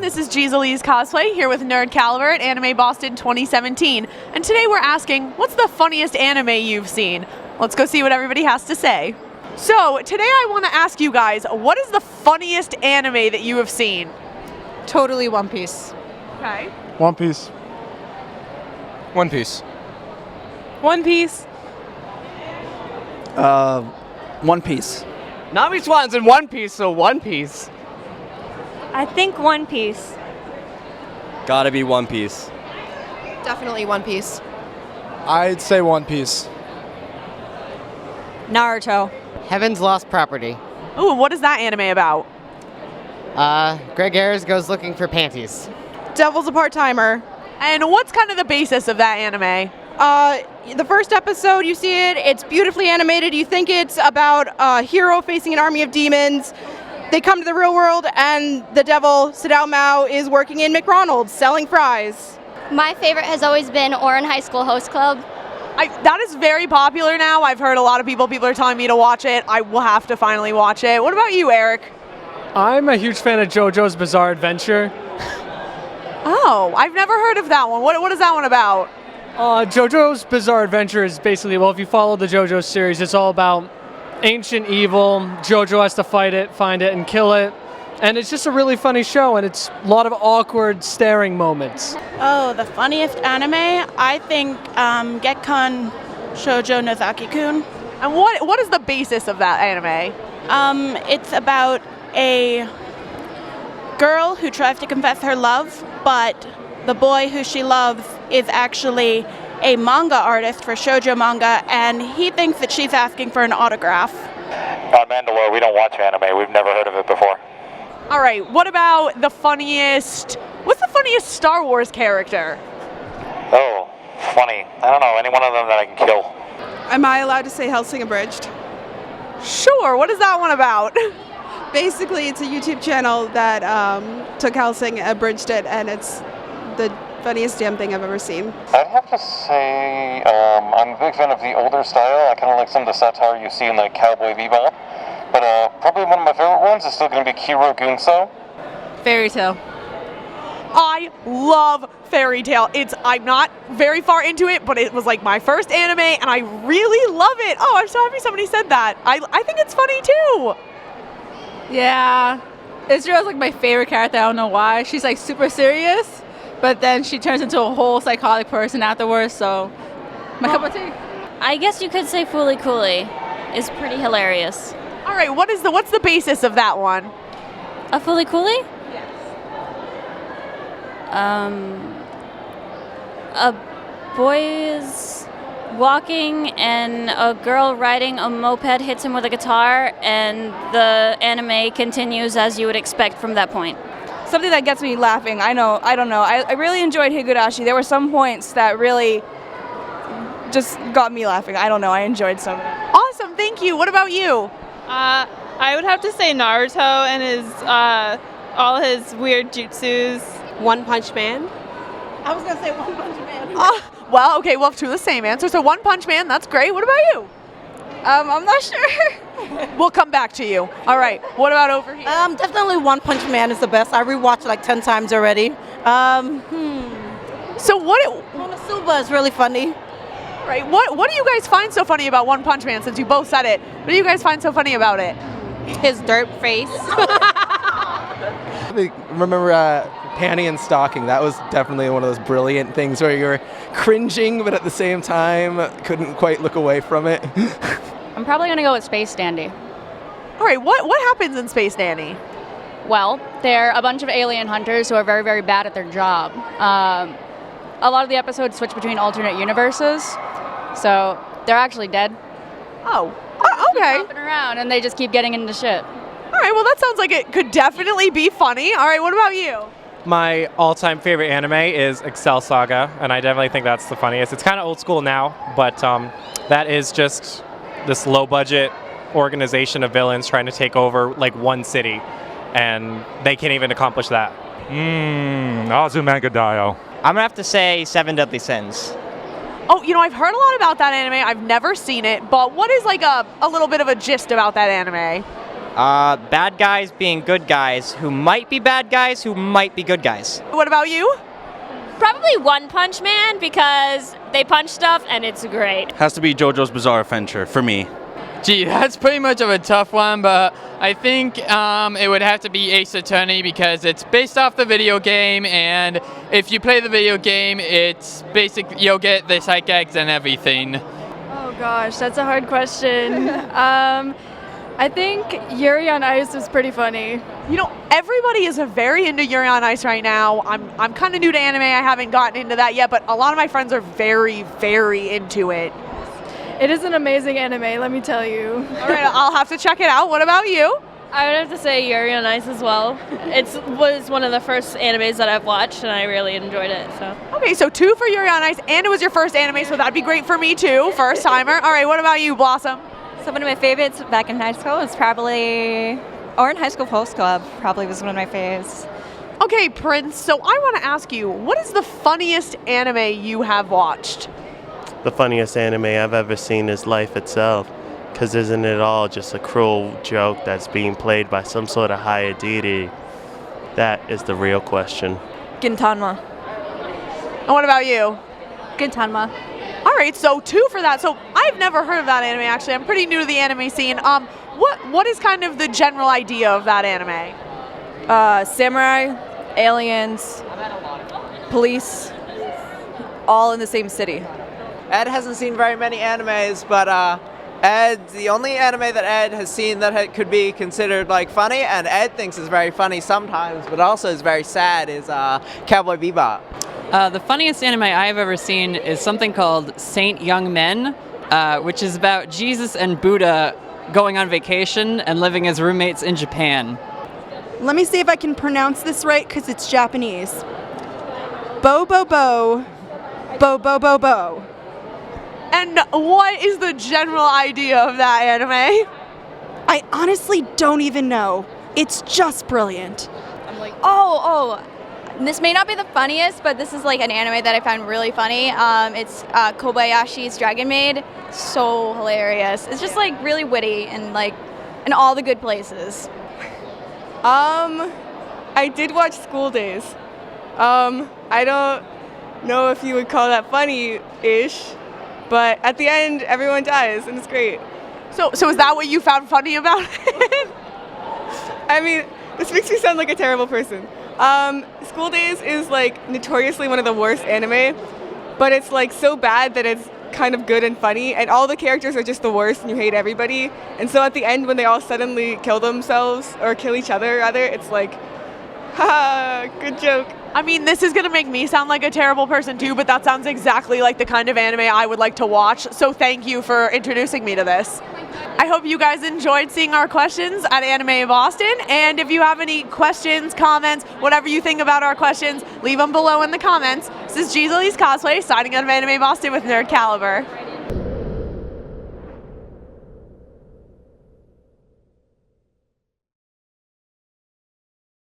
this is GeezAlize Cosplay here with Nerd Caliber at Anime Boston 2017. And today we're asking, what's the funniest anime you've seen? Let's go see what everybody has to say. So today I want to ask you guys, what is the funniest anime that you have seen? Totally One Piece. Okay. One Piece. One Piece. One Piece. One Piece. Nami Swan's in One Piece, so One Piece. I think One Piece. Gotta be One Piece. Definitely One Piece. I'd say One Piece. Naruto. Heaven's Lost Property. Ooh, what is that anime about? Greg Ayres goes looking for panties. Devil's a Part-Timer. And what's kind of the basis of that anime? The first episode, you see it, it's beautifully animated. You think it's about a hero facing an army of demons. They come to the real world, and the devil, Sadao Mao, is working in McDonald's selling fries. My favorite has always been Ouran High School Host Club. That is very popular now. I've heard a lot of people are telling me to watch it. I will have to finally watch it. What about you, Eric? I'm a huge fan of JoJo's Bizarre Adventure. Oh, I've never heard of that one. What is that one about? JoJo's Bizarre Adventure is basically, well, if you follow the JoJo series, it's all about ancient evil. JoJo has to fight it, find it, and kill it. And it's just a really funny show, and it's a lot of awkward staring moments. Oh, the funniest anime? I think Gekkan Shoujo Nozaki-kun. And what is the basis of that anime? It's about a girl who tries to confess her love, but the boy who she loves is actually a manga artist for shoujo manga, and he thinks that she's asking for an autograph. On Mandalore, we don't watch anime. We've never heard of it before. All right, what about what's the funniest Star Wars character? Oh, funny. I don't know, any one of them that I can kill. Am I allowed to say Hellsing Abridged? Sure, what is that one about? Basically, it's a YouTube channel that took Hellsing, abridged it, and it's the funniest damn thing I've ever seen. I'd have to say I'm a big fan of the older style. I kind of like some of the satire you see in like Cowboy Bebop. But probably one of my favorite ones is still going to be Kiro Gunso. Fairy Tail. I love Fairy Tail. I'm not very far into it, but it was like my first anime, and I really love it. Oh, I'm so happy somebody said that. I think it's funny too. Yeah, Israel's like my favorite character. I don't know why. She's like super serious, but then she turns into a whole psychotic person afterwards. So, my cup of tea. I guess you could say Fooly Cooly is pretty hilarious. All right, what's the basis of that one? A Fooly Cooly? Yes. A boy is walking and a girl riding a moped hits him with a guitar, and the anime continues as you would expect from that point. Something that gets me laughing. I don't know. I really enjoyed Higurashi. There were some points that really just got me laughing. I don't know. I enjoyed some of it. Awesome, thank you. What about you? I would have to say Naruto and his all his weird jutsus. One Punch Man. I was going to say One Punch Man. Well, okay, we'll have two of the same answer. So One Punch Man, that's great. What about you? I'm not sure. We'll come back to you. All right, what about over here? Definitely One Punch Man is the best. I rewatched it like 10 times already. So Konosuba is really funny. Right, what do you guys find so funny about One Punch Man, since you both said it? What do you guys find so funny about it? His dirt face. I remember Panty and Stocking. That was definitely one of those brilliant things where you were cringing, but at the same time couldn't quite look away from it. I'm probably gonna go with Space Dandy. All right, what happens in Space Danny? Well, they're a bunch of alien hunters who are very, very bad at their job. A lot of the episodes switch between alternate universes, so they're actually dead. Oh, okay. Hopping around, and they just keep getting into shit. All right, well, that sounds like it could definitely be funny. All right, what about you? My all-time favorite anime is Excel Saga, and I definitely think that's the funniest. It's kind of old school now, but that is just this low-budget organization of villains trying to take over like one city, and they can't even accomplish that. Azumanga I'm gonna have to say Seven Deadly Sins. Oh, I've heard a lot about that anime. I've never seen it, but what is like a little bit of a gist about that anime? Bad guys being good guys who might be bad guys who might be good guys. What about you? Probably One Punch Man because they punch stuff and it's great. Has to be JoJo's Bizarre Adventure for me. Gee, that's pretty much of a tough one, but I think it would have to be Ace Attorney because it's based off the video game, and if you play the video game, it's basically you'll get the sight gags and everything. Oh gosh, that's a hard question. I think Yuri on Ice was pretty funny. You know, everybody is very into Yuri on Ice right now. I'm kind of new to anime. I haven't gotten into that yet, but a lot of my friends are very, very into it. It is an amazing anime, let me tell you. All right, I'll have to check it out. What about you? I would have to say Yuri on Ice as well. It was one of the first animes that I've watched, and I really enjoyed it. So. Okay, so 2 for Yuri on Ice, and it was your first anime, so that'd be great for me too, first timer. All right, what about you, Blossom? So one of my favorites back in high school was probably, or in High School Post Club, probably was one of my faves. Okay, Prince, so I want to ask you, what is the funniest anime you have watched? The funniest anime I've ever seen is Life Itself, because isn't it all just a cruel joke that's being played by some sort of higher deity? That is the real question. Gintanma. And what about you? Gintanma. All right, so 2 for that. So I've never heard of that anime, actually. I'm pretty new to the anime scene. What is kind of the general idea of that anime? Samurai, aliens, police, all in the same city. Ed hasn't seen very many animes, but the only anime that Ed has seen that could be considered like funny, and Ed thinks is very funny sometimes, but also is very sad, is Cowboy Bebop. The funniest anime I have ever seen is something called Saint Young Men, which is about Jesus and Buddha going on vacation and living as roommates in Japan. Let me see if I can pronounce this right because it's Japanese. Bo bo bo, bo bo bo bo. And what is the general idea of that anime? I honestly don't even know. It's just brilliant. I'm like, oh, this may not be the funniest, but this is like an anime that I found really funny. It's Kobayashi's Dragon Maid. So hilarious. It's just like really witty and like in all the good places. I did watch School Days. I don't know if you would call that funny-ish, but at the end, everyone dies, and it's great. So is that what you found funny about it? I mean, this makes me sound like a terrible person. School Days is like notoriously one of the worst anime, but it's like so bad that it's kind of good and funny, and all the characters are just the worst and you hate everybody. And so at the end when they all suddenly kill themselves, or kill each other rather, it's like, haha, good joke. I mean, this is going to make me sound like a terrible person too, but that sounds exactly like the kind of anime I would like to watch. So thank you for introducing me to this. I hope you guys enjoyed seeing our questions at Anime Boston. And if you have any questions, comments, whatever you think about our questions, leave them below in the comments. This is GeezAlize Cosplay signing out of Anime Boston with Nerd Caliber.